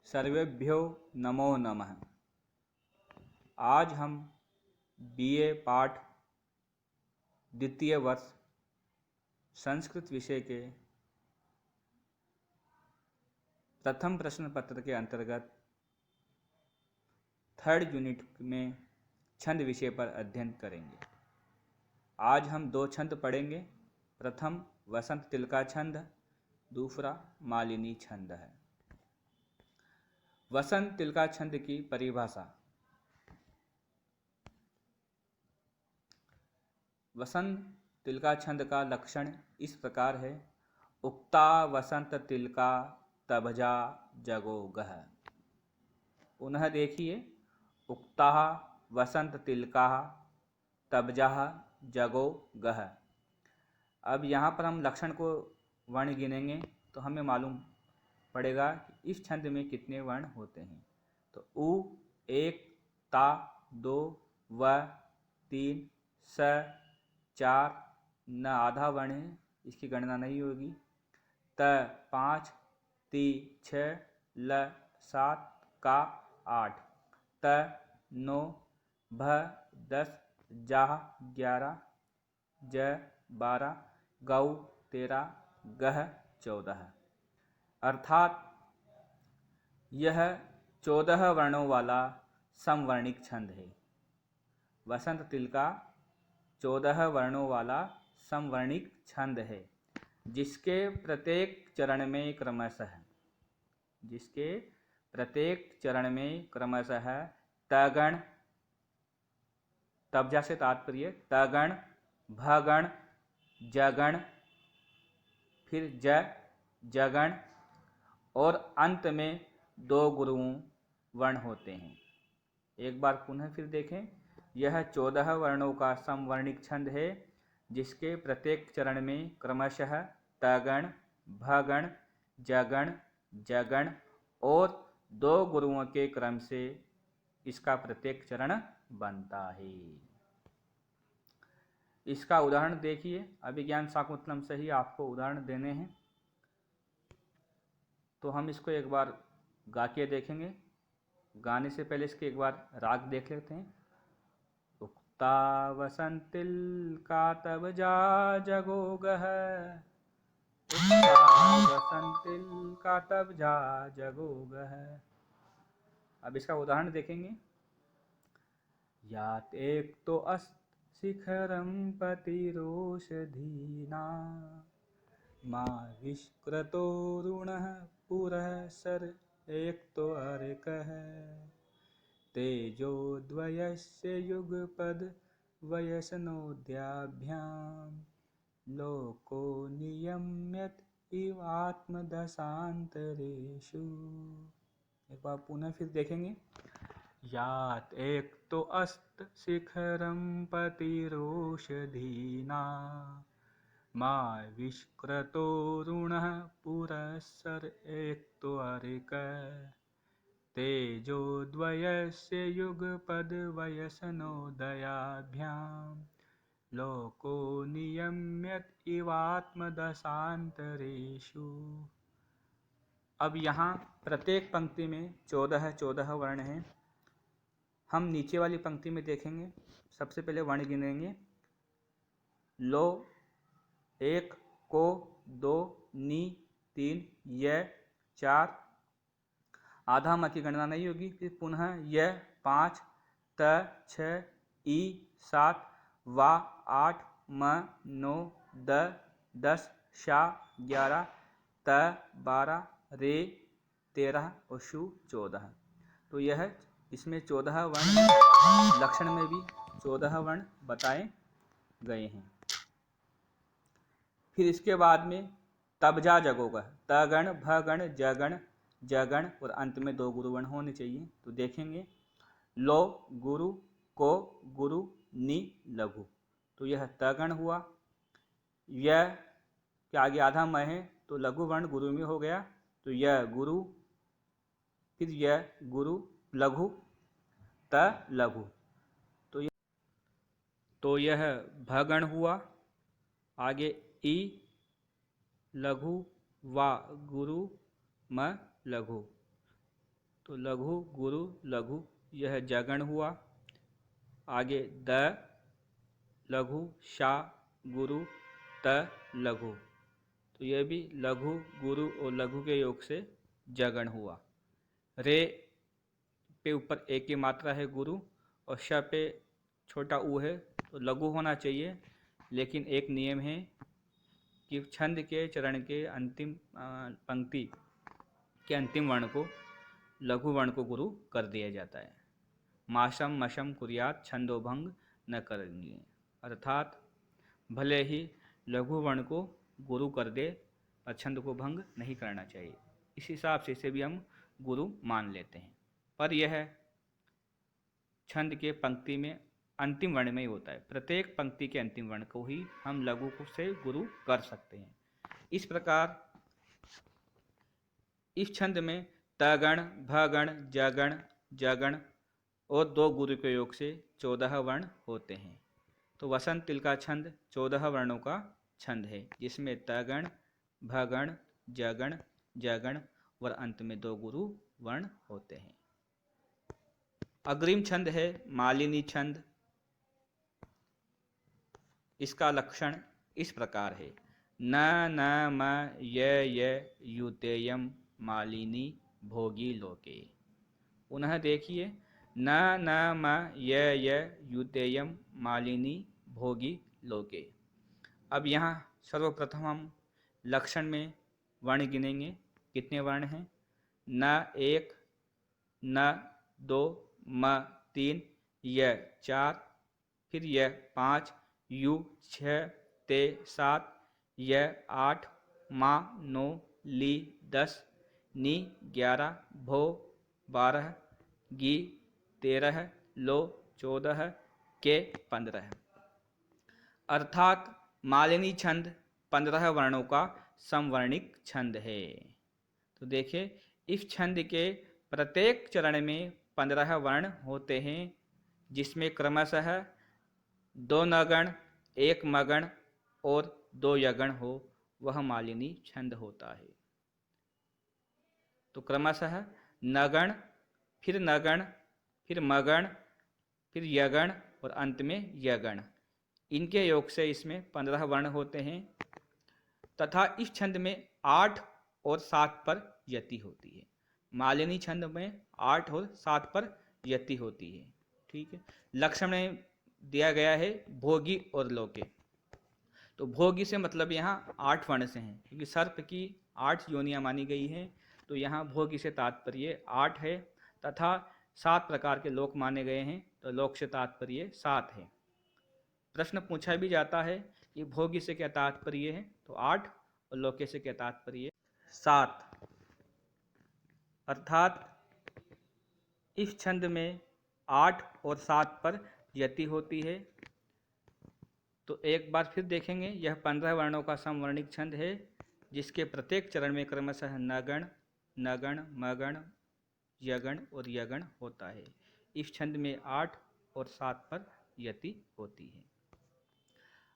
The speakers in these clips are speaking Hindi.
सर्वेभ्यो नमो नमः। आज हम बीए पाठ द्वितीय वर्ष संस्कृत विषय के प्रथम प्रश्न पत्र के अंतर्गत थर्ड यूनिट में छंद विषय पर अध्ययन करेंगे। आज हम दो छंद पढ़ेंगे। प्रथम वसंत तिलका छंद, दूसरा मालिनी छंद है। वसंत तिलका छंद की परिभाषा। वसंत तिलका छंद का लक्षण इस प्रकार है। उक्ता वसंत तिलका तबजा जगो गह। पुनः देखिए, उक्ता वसंत तिलका तबजा जगो गह। अब यहाँ पर हम लक्षण को वर्ण गिनेंगे तो हमें मालूम पड़ेगा कि इस छंद में कितने वर्ण होते हैं। तो उ 1, ता 2, व 3, स 4, न आधा वर्ण है, इसकी गणना नहीं होगी, त 5, ती 6, ल 7, का 8, त 9, भ 10, जाह 11, ज 12, गौ 13, गह 14। अर्थात यह 14 वर्णों वाला समवर्णिक छंद है। वसंत तिलका 14 वर्णों वाला समवर्णिक छंद है, जिसके प्रत्येक चरण में क्रमशः तगण, तबजा से तात्पर्य तगण, भगण, जगण, फिर जगण और अंत में 2 गुरुओं वर्ण होते हैं। एक बार पुनः फिर देखें, यह 14 वर्णों का समवर्णिक छंद है, जिसके प्रत्येक चरण में क्रमशः तगण, भगण, जगण, जगण और 2 गुरुओं के क्रम से इसका प्रत्येक चरण बनता है। इसका उदाहरण देखिए। अभिज्ञान शाकुंतलम से ही आपको उदाहरण देने हैं, तो हम इसको एक बार गा के देखेंगे। गाने से पहले इसके एक बार राग देख लेते हैं। उक्ता वसंत तिलका तबजा जगो गह, उक्ता वसंत तिलका तबजा जगो गह। अब इसका उदाहरण देखेंगे। यात एक तो अस्त शिखरम पतिरोषधीना, माँ विष्कृतोरुणः पुरः सर एक तो अर्कः, तेजोद्वयस्य युगपद वयसनोद्याभ्याम, लोको नियम्यत इव आत्मदशांतरेषु। एक बार पुनः फिर देखेंगे। यात एक तो अस्त शिखरम पतिरोषधीना, माँ विष्कृतोरुणः पुरस्सर एक तो अर्कः, तेजोद्वयस्य युगपद वयसनोदयाभ्याम, लोको नियम्यत इवात्मदशांतरेषु। अब यहाँ प्रत्येक पंक्ति में 14 वर्ण हैं। हम नीचे वाली पंक्ति में देखेंगे। सबसे पहले वर्ण गिनेंगे। लो 1, को 2, नी 3, य 4, आधा म की गणना नहीं होगी, फिर पुनः य 5, त 6, ई 7, वा 8, म 9, द 10, शा 11, त 12, रे 13 और शु 14। तो यह इसमें 14 वर्ण, लक्षण में भी 14 वर्ण बताए गए हैं। फिर इसके बाद में तबजा जगोगह, तगण, भगण, जगण, जगण और अंत में 2 गुरु वर्ण होने चाहिए। तो देखेंगे। लो गुरु, को गुरु, नि लघु। तो यह तगण हुआ। यह के आगे आधा म है तो लघु वर्ण गुरु में हो गया, तो यह गुरु, फिर यह गुरु लघु, त लघु। तो यह भगण हुआ। आगे ई लघु, वा गुरु, म लघु। तो लघु गुरु लघु यह जगण हुआ। आगे द लघु शा गुरु त लघु, तो यह भी लघु गुरु और लघु के योग से जगण हुआ। रे पे ऊपर एक की मात्रा है गुरु और श पे छोटा ऊ है, तो लघु होना चाहिए। लेकिन एक नियम है कि छंद के चरण के अंतिम पंक्ति के अंतिम वर्ण को लघु वर्ण को गुरु कर दिया जाता है। माशम मशम कुर्यात छंदोभंग न करेंगे, अर्थात भले ही लघु वर्ण को गुरु कर दे पर छंद को भंग नहीं करना चाहिए। इस हिसाब से इसे भी हम गुरु मान लेते हैं, पर यह छंद के पंक्ति में अंतिम वर्ण में ही होता है। प्रत्येक पंक्ति के अंतिम वर्ण को ही हम लघु से गुरु कर सकते हैं। इस प्रकार इस छंद में तगण भगण जगण जगण और दो गुरु के योग से 14 वर्ण होते हैं। तो वसंत तिल का छंद 14 वर्णों का छंद है, जिसमें तगण भगण जगण जगण और अंत में दो गुरु वर्ण होते हैं। अग्रिम छंद है मालिनी छंद। इसका लक्षण इस प्रकार है। न न म य युतेयम मालिनी भोगी लोके। पुनः देखिए, न न म य युतेयम मालिनी भोगी लोके। अब यहाँ सर्वप्रथम हम लक्षण में वर्ण गिनेंगे। कितने वर्ण हैं? न 1, न 2, म 3, य 4, फिर य 5, यु 6, ते 7, य 8, मा 9, ली 10, नी 11, भो 12, गी 13, लो 14, के 15। अर्थात मालिनी छंद 15 वर्णों का समवर्णिक छंद है। तो देखिए, इस छंद के प्रत्येक चरण में 15 वर्ण होते हैं, जिसमें क्रमशः 2 नगण 1 मगण और 2 यगण हो, वह मालिनी छंद होता है। तो क्रमशः नगण फिर मगण फिर यगण और अंत में यगण, इनके योग से इसमें 15 वर्ण होते हैं। तथा इस छंद में 8 और 7 पर यति होती है। मालिनी छंद में 8 और 7 पर यति होती है। ठीक है। लक्षण में दिया गया है भोगी और लोके। तो भोगी से मतलब यहाँ 8 वर्ण से हैं, क्योंकि सर्प की 8 योनियां मानी गई हैं। तो यहाँ भोगी से तात्पर्य 8 है, तथा 7 प्रकार के लोक माने गए हैं, तो लोक से तात्पर्य 7 है। प्रश्न पूछा भी जाता है कि भोगी से क्या तात्पर्य है, तो 8 और लोके से क्या तात्पर्य 7। अर्थात इस छंद में 8 और 7 पर यति होती है। तो एक बार फिर देखेंगे, यह 15 वर्णों का समवर्णिक छंद है, जिसके प्रत्येक चरण में क्रमशः नगण नगण मगण यगण और यगण होता है। इस छंद में 8 और 7 पर यति होती है।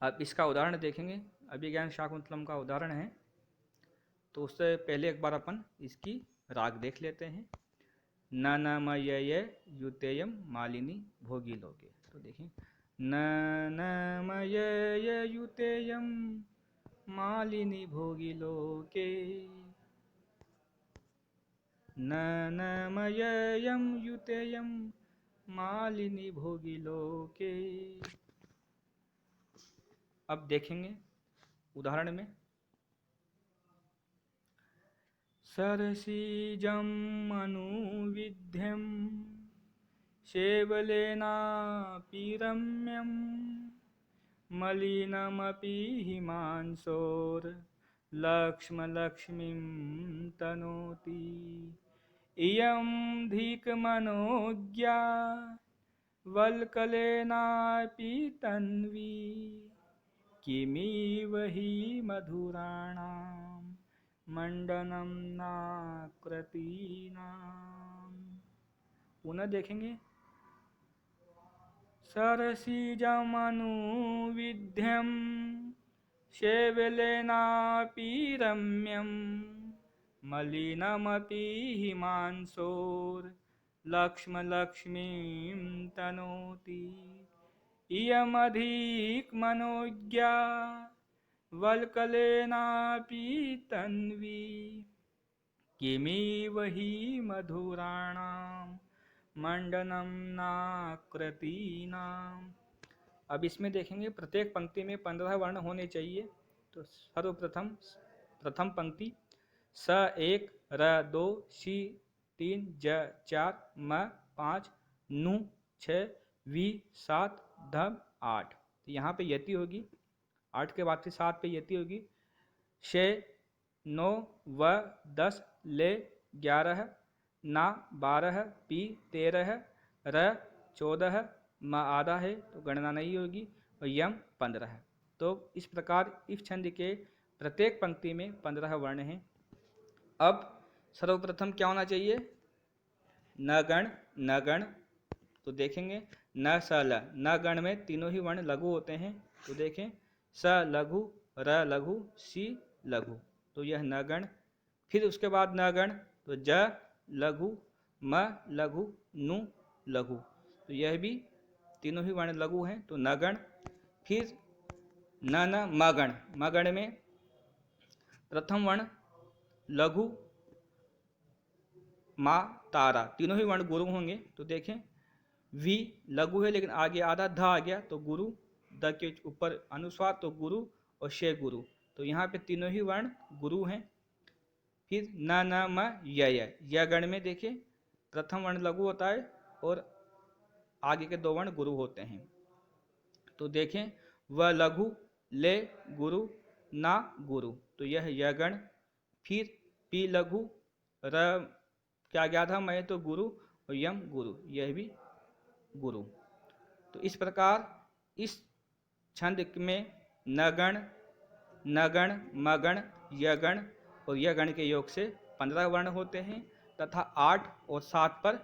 अब इसका उदाहरण देखेंगे। अभिज्ञान शाकुंतलम का उदाहरण है, तो उससे पहले एक बार अपन इसकी राग देख लेते हैं। न न म य युतेयम मालिनी भोगी लोके। तो देखें, न न म य युतेयम मालिनी भोगी लोके, न न म यम युतेयम मालिनी भोगी लोके। अब देखेंगे उदाहरण में। सरसीजम अनुविध्यम शेवलेनापि रम्यम मलिनमपि हिमांशोर लक्ष्मीं तनोति। इयं धिक्मनोज्ञा वल्कलेनापि तन्वी किमिव हि मधुराणां मंडनम नाकृतीनाम। पुनः देखेंगे। सरसीजमनुविध्यम शेवलेनापि रम्यम मलिनमपि हिमांशोर्लक्ष्मीं तनोति इयमधिकमनोज्ञा वल्कलेनापि तन्वी किमिव हि मधुराणां मंडनं नाकृतीनाम्। अब इसमें देखेंगे प्रत्येक पंक्ति में 15 वर्ण होने चाहिए। तो सर्वप्रथम प्रथम पंक्ति स 1 र 2 शी 3 ज 4 म 5 नु 6 वी 7 धम 8। तो यहाँ पे यति होगी, 8 के बाद से 7 पे यति होगी। शे 9 व 10 ले 11 ना 12 पी 13 र 14 म आधा है तो गणना नहीं होगी और यम 15 है। तो इस प्रकार इस छंद के प्रत्येक पंक्ति में 15 वर्ण हैं। अब सर्वप्रथम क्या होना चाहिए? न गण न गण। तो देखेंगे न स ल, न गण में तीनों ही वर्ण लघु होते हैं। तो देखें स लघु र लघु सी लघु, तो यह न गण। फिर उसके बाद न गण तो ज लघु म लघु नु लघु, तो यह भी तीनों ही वर्ण लघु हैं तो न गण। फिर न म गण, म गण में प्रथम वर्ण लघु मा तारा, तीनों ही वर्ण गुरु होंगे। तो देखें वी लघु है लेकिन आगे आधा ध आ गया तो गुरु, द के ऊपर अनुस्वार तो गुरु और शे गुरु, तो यहाँ पे तीनों ही वर्ण गुरु हैं। फिर न म य गण में देखिए प्रथम वर्ण लघु होता है और आगे के दो वर्ण गुरु होते हैं। तो देखें व लघु ले गुरु ना गुरु, तो यह यगण। फिर पी लघु र क्या गया था मैं तो गुरु और यम गुरु, यह भी गुरु। तो इस प्रकार इस छंद में नगण नगण मगण यगण और यगण के योग से 15 वर्ण होते हैं तथा 8 और 7 पर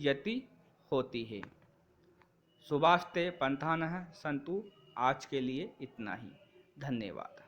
यति होती है। सुभाषते पंथानः संतु। आज के लिए इतना ही, धन्यवाद।